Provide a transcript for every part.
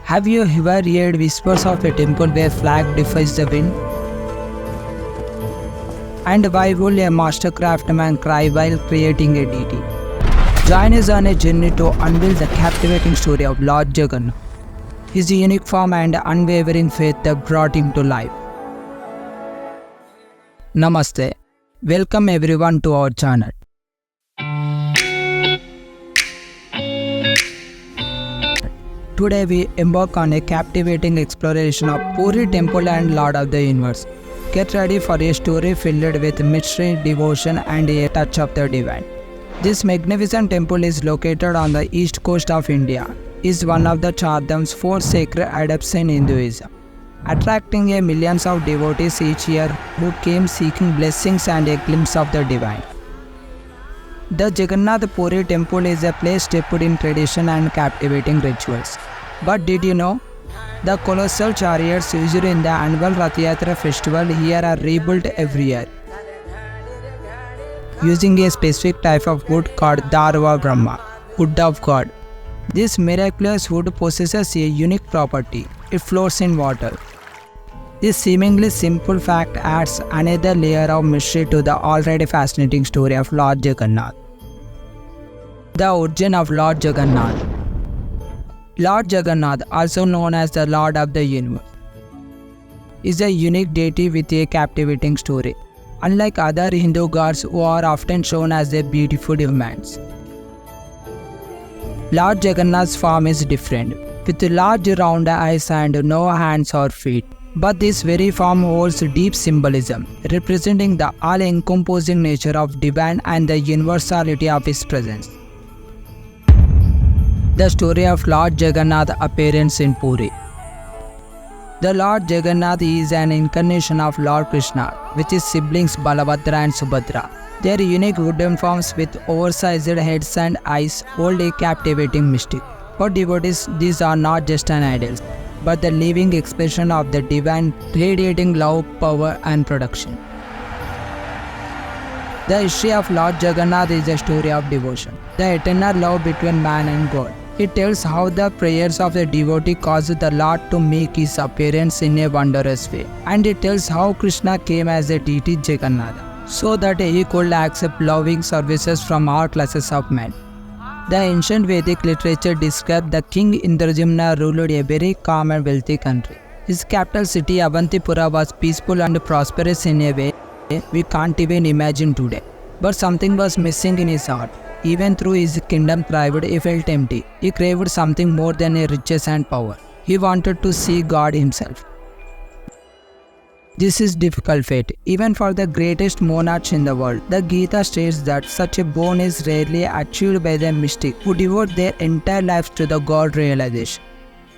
Have you ever heard whispers of a temple where flag defies the wind? And why will a master craftsman cry while creating a deity? Join us on a journey to unveil the captivating story of Lord Jagannath, his unique form and unwavering faith that brought him to life. Namaste. Welcome everyone to our channel. Today we embark on a captivating exploration of Puri Temple and Lord of the Universe. Get ready for a story filled with mystery, devotion and a touch of the divine. This magnificent temple is located on the east coast of India. It is one of the Chardham's 4 sacred adepts in Hinduism, attracting millions of devotees each year who came seeking blessings and a glimpse of the divine. The Jagannath Puri temple is a place steeped in tradition and captivating rituals. But did you know? The colossal chariots used in the annual Rath Yatra festival here are rebuilt every year, using a specific type of wood called Darva Brahma, wood of God. This miraculous wood possesses a unique property: it floats in water. This seemingly simple fact adds another layer of mystery to the already fascinating story of Lord Jagannath. The origin of Lord Jagannath. Lord Jagannath, also known as the Lord of the Universe, is a unique deity with a captivating story. Unlike other Hindu gods who are often shown as their beautiful humans, Lord Jagannath's form is different, with large round eyes and no hands or feet. But this very form holds deep symbolism, representing the all-encompassing nature of divine and the universality of his presence. The story of Lord Jagannath appearance in Puri. The Lord Jagannath is an incarnation of Lord Krishna, with his siblings Balabhadra and Subhadra. Their unique wooden forms with oversized heads and eyes hold a captivating mystic. For devotees, these are not just an idols, but the living expression of the divine, radiating love, power and protection. The history of Lord Jagannath is a story of devotion, the eternal love between man and God. It tells how the prayers of the devotee caused the Lord to make his appearance in a wondrous way. And it tells how Krishna came as a deity Jagannath, so that he could accept loving services from all classes of men. The ancient Vedic literature described the king Indradyumna ruled a very calm and wealthy country. His capital city Avantipura was peaceful and prosperous in a way we can't even imagine today. But something was missing in his heart. Even though his kingdom thrived, he felt empty. He craved something more than riches and power. He wanted to see God himself. This is difficult fate, even for the greatest monarchs in the world. The Gita states that such a boon is rarely achieved by the mystic who devote their entire lives to the God realization.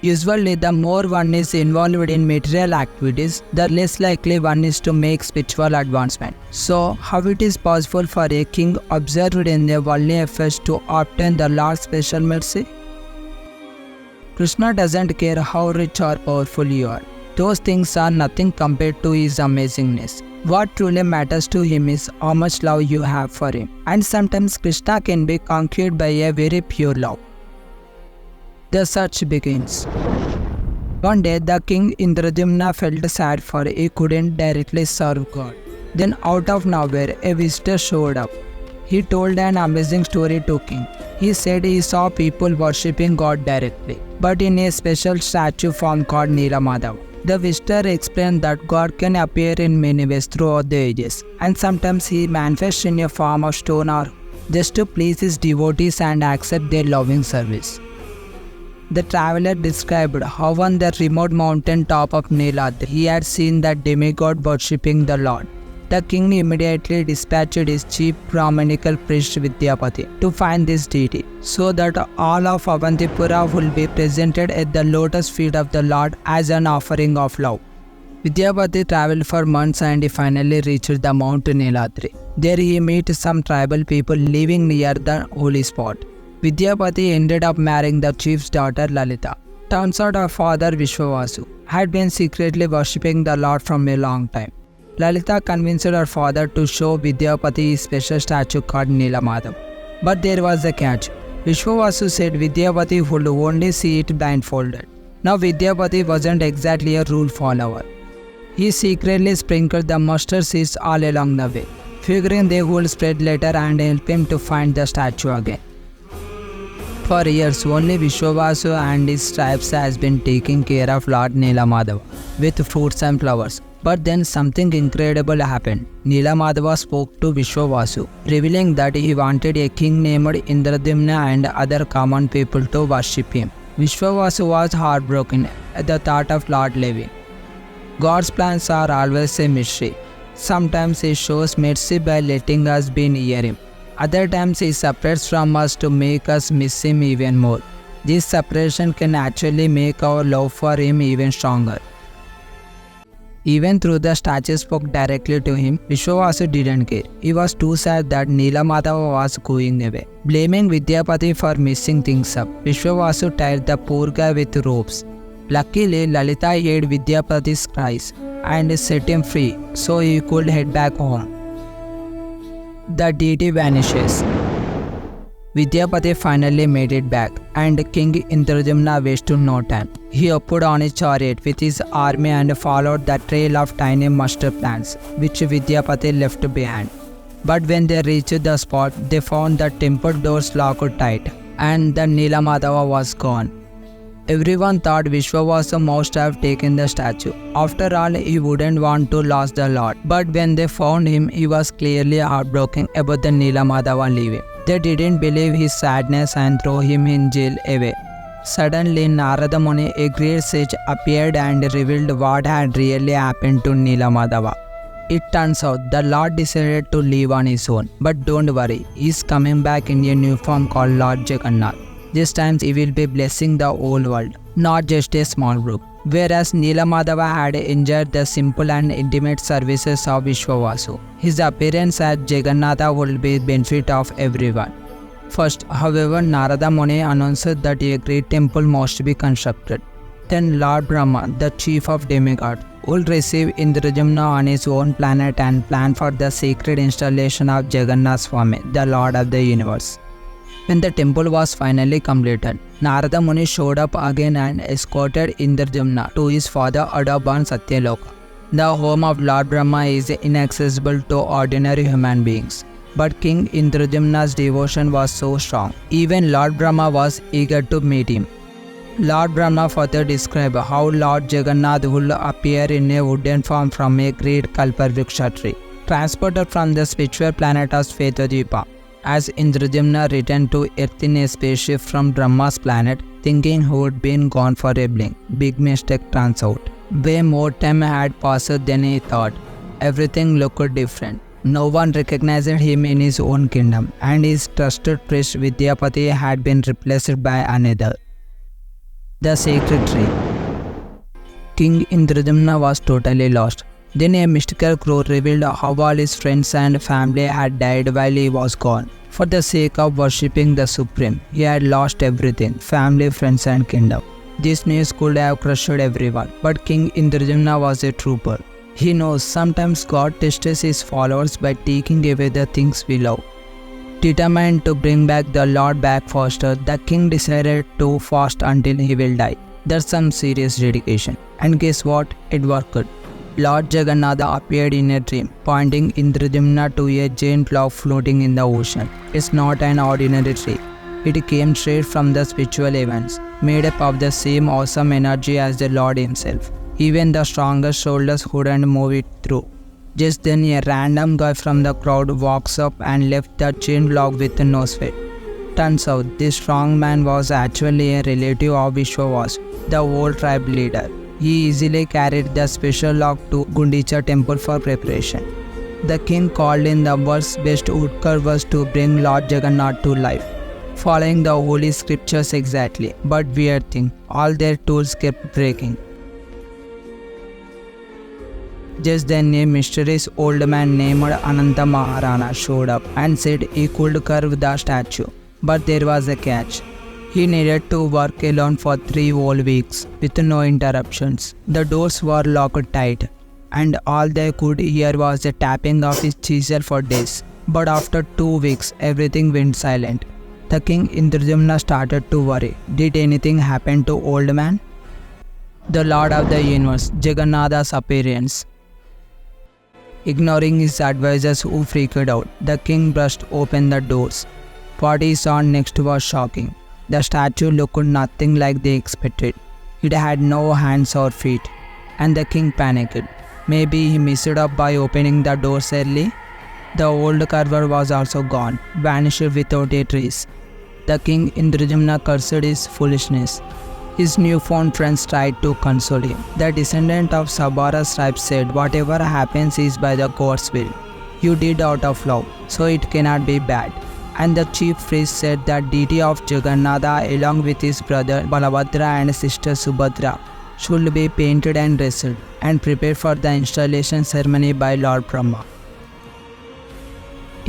Usually, the more one is involved in material activities, the less likely one is to make spiritual advancement. So, how it is possible for a king observed in their worldly efforts to obtain the Lord's special mercy? Krishna doesn't care how rich or powerful you are. Those things are nothing compared to his amazingness. What truly matters to him is how much love you have for him. And sometimes Krishna can be conquered by a very pure love. The search begins. One day, the king Indradyumna felt sad for he couldn't directly serve God. Then out of nowhere, a visitor showed up. He told an amazing story to king. He said he saw people worshipping God directly, but in a special statue form called Nila Madhava. The visitor explained that God can appear in many ways throughout the ages, and sometimes he manifests in a form of stone or just to please his devotees and accept their loving service. The traveler described how on the remote mountain top of Nilad he had seen the demigod worshipping the Lord. The king immediately dispatched his chief Brahmanical priest Vidyapati to find this deity, so that all of Avantipura will be presented at the lotus feet of the Lord as an offering of love. Vidyapati travelled for months and he finally reached the Mount Niladri. There he met some tribal people living near the holy spot. Vidyapati ended up marrying the chief's daughter Lalita. Turns out her father Vishwavasu had been secretly worshipping the Lord from a long time. Lalita convinced her father to show Vidyapati a special statue called Nila Madhava. But there was a catch. Vishwavasu said Vidyapati would only see it blindfolded. Now Vidyapati wasn't exactly a rule follower. He secretly sprinkled the mustard seeds all along the way, figuring they would spread later and help him to find the statue again. For years, only Vishwavasu and his tribes has been taking care of Lord Nila Madhava with fruits and flowers. But then something incredible happened. Nila Madhava spoke to Vishwavasu, revealing that he wanted a king named Indradyumna and other common people to worship him. Vishwavasu was heartbroken at the thought of Lord leaving. God's plans are always a mystery. Sometimes he shows mercy by letting us be near him. Other times he separates from us to make us miss him even more. This separation can actually make our love for him even stronger. Even though the statue spoke directly to him, Vishwavasu didn't care. He was too sad that Nila Madhava was going away. Blaming Vidyapati for messing things up, Vishwavasu tied the poor guy with ropes. Luckily, Lalita heard Vidyapati's cries and set him free so he could head back home. The deity vanishes. Vidyapati finally made it back, and King Indradyumna wasted no time. He hopped on a chariot with his army and followed the trail of tiny mustard plants, which Vidyapati left behind. But when they reached the spot, they found the temple doors locked tight, and the Nila Madhava was gone. Everyone thought Vishwavasu must have taken the statue. After all, he wouldn't want to lose the Lord. But when they found him, he was clearly heartbroken about the Nila Madhava leaving. They didn't believe his sadness and threw him in jail away. Suddenly, Narada Muni, a great sage, appeared and revealed what had really happened to Nila Madhava. It turns out the Lord decided to leave on his own. But don't worry, he's coming back in a new form called Lord Jagannath. This time he will be blessing the whole world, not just a small group. Whereas Nila Madhava had enjoyed the simple and intimate services of Vishwavasu, his appearance as Jagannatha would be benefit of everyone. First, however, Narada Muni announced that a great temple must be constructed. Then Lord Brahma, the chief of demigods, would receive Indradyumna on his own planet and plan for the sacred installation of Jagannath Swami, the Lord of the universe. When the temple was finally completed, Narada Muni showed up again and escorted Indradyumna to his father Adabban Satyaloka. The home of Lord Brahma is inaccessible to ordinary human beings. But King Indradyumna's devotion was so strong, even Lord Brahma was eager to meet him. Lord Brahma further described how Lord Jagannath would appear in a wooden form from a great Kalpavriksha tree, transported from the spiritual planet of Svetadvipa. As Indradyumna returned to Earth in a spaceship from Brahma's planet, thinking he would been gone for a blink, big mistake turns out. Way more time had passed than he thought. Everything looked different. No one recognized him in his own kingdom, and his trusted priest Vidyapati had been replaced by another. The sacred tree. King Indradyumna was totally lost. Then a mystical Crore revealed how all his friends and family had died while he was gone. For the sake of worshipping the Supreme, he had lost everything, family, friends and kingdom. This news could have crushed everyone, but King Indradyumna was a trooper. He knows sometimes God tests his followers by taking away the things we love. Determined to bring back the Lord back faster, the king decided to fast until he will die. That's some serious dedication. And guess what? It worked. Lord Jagannath appeared in a dream, pointing Indradyumna to a giant log floating in the ocean. It's not an ordinary tree. It came straight from the spiritual heavens, made up of the same awesome energy as the Lord himself. Even the strongest shoulders couldn't move it through. Just then a random guy from the crowd walks up and left the giant log with no sweat. Turns out this strong man was actually a relative of Vishwavasu, the whole tribe leader. He easily carried the special log to Gaudiya Temple for preparation. The king called in the world's best woodcarvers to bring Lord Jagannath to life, following the holy scriptures exactly. But weird thing, all their tools kept breaking. Just then a mysterious old man named Ananta Maharana showed up and said he could carve the statue. But there was a catch. He needed to work alone for 3 whole weeks with no interruptions. The doors were locked tight, and all they could hear was the tapping of his chisel for days. But after 2 weeks, everything went silent. The king Indradyumna started to worry. Did anything happen to old man? the Lord of the Universe, Jagannath's appearance. Ignoring his advisors who freaked out, the king burst open the doors. What he saw next was shocking. The statue looked nothing like they expected. It had no hands or feet, and the king panicked. Maybe he messed up by opening the doors early. The old carver was also gone, vanished without a trace. The king Indradyumna cursed his foolishness. His newfound friends tried to console him. The descendant of Subhadra's tribe said, "Whatever happens is by the God's will. You did out of love, so it cannot be bad." And the chief priest said that deity of Jagannatha along with his brother Balabhadra and sister Subhadra should be painted and dressed and prepared for the installation ceremony by Lord Brahma.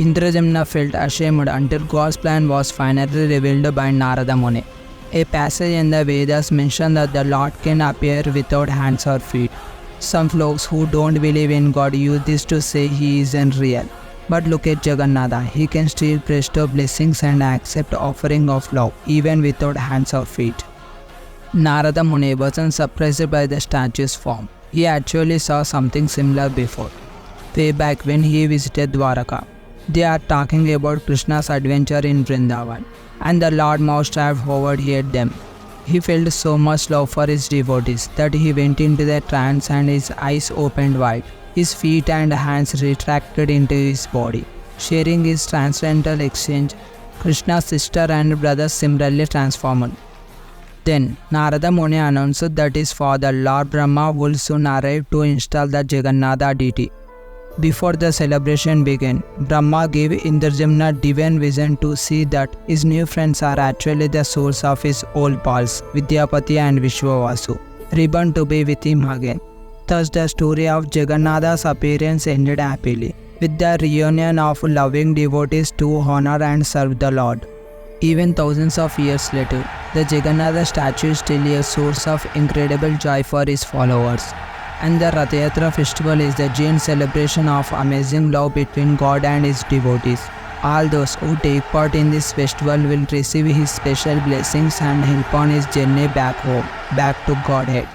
Indradyumna felt ashamed until God's plan was finally revealed by Narada Muni. A passage in the Vedas mentions that the Lord can appear without hands or feet. Some folks who don't believe in God use this to say he isn't real. But look at Jagannatha, he can still bestow blessings and accept offering of love even without hands or feet. Narada Muni wasn't surprised by the statue's form. He actually saw something similar before, way back when he visited Dwaraka. They are talking about Krishna's adventure in Vrindavan, and the Lord must have hovered near them. He felt so much love for his devotees that he went into the trance and his eyes opened wide. His feet and hands retracted into his body. Sharing his transcendental exchange, Krishna's sister and brother similarly transformed. Then Narada Muni announced that his father Lord Brahma would soon arrive to install the Jagannatha deity. Before the celebration began, Brahma gave Indradyumna divine vision to see that his new friends are actually the source of his old pals, Vidyapati and Vishwavasu, reborn to be with him again. Thus the story of Jagannatha's appearance ended happily, with the reunion of loving devotees to honor and serve the Lord. Even thousands of years later, the Jagannatha statue is still a source of incredible joy for his followers. And the Rath Yatra festival is the giant celebration of amazing love between God and his devotees. All those who take part in this festival will receive his special blessings and help on his journey back home, back to Godhead.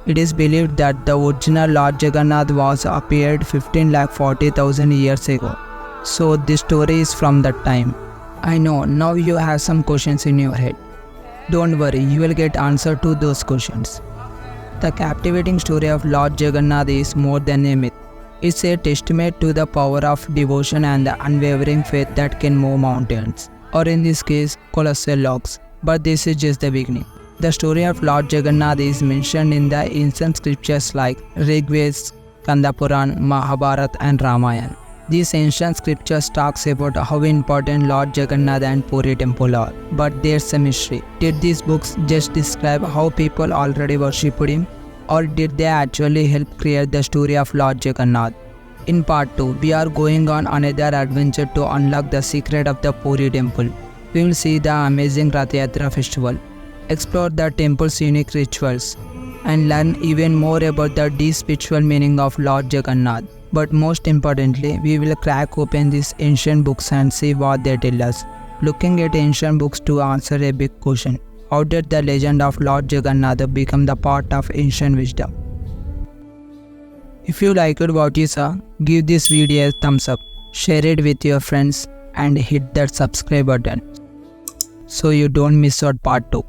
It is believed that the original Lord Jagannath was appeared 15,40,000 years ago. So this story is from that time. I know now you have some questions in your head. Don't worry, you will get answer to those questions. The captivating story of Lord Jagannath is more than a myth. It's a testament to the power of devotion and the unwavering faith that can move mountains, or in this case, colossal logs. But this is just the beginning. The story of Lord Jagannath is mentioned in the ancient scriptures like RigVeds, Kanda Puran, Mahabharata and Ramayana. These ancient scriptures talks about how important Lord Jagannath and Puri temple are. But there's a mystery. Did these books just describe how people already worshipped him? Or did they actually help create the story of Lord Jagannath? In part 2, we are going on another adventure to unlock the secret of the Puri temple. We will see the amazing Rath Yatra festival, explore the temple's unique rituals, and learn even more about the deep spiritual meaning of Lord Jagannath. But most importantly, we will crack open these ancient books and see what they tell us. Looking at ancient books to answer a big question: how did the legend of Lord Jagannath become the part of ancient wisdom? If you liked what you saw, give this video a thumbs up, share it with your friends and hit that subscribe button so you don't miss out part 2.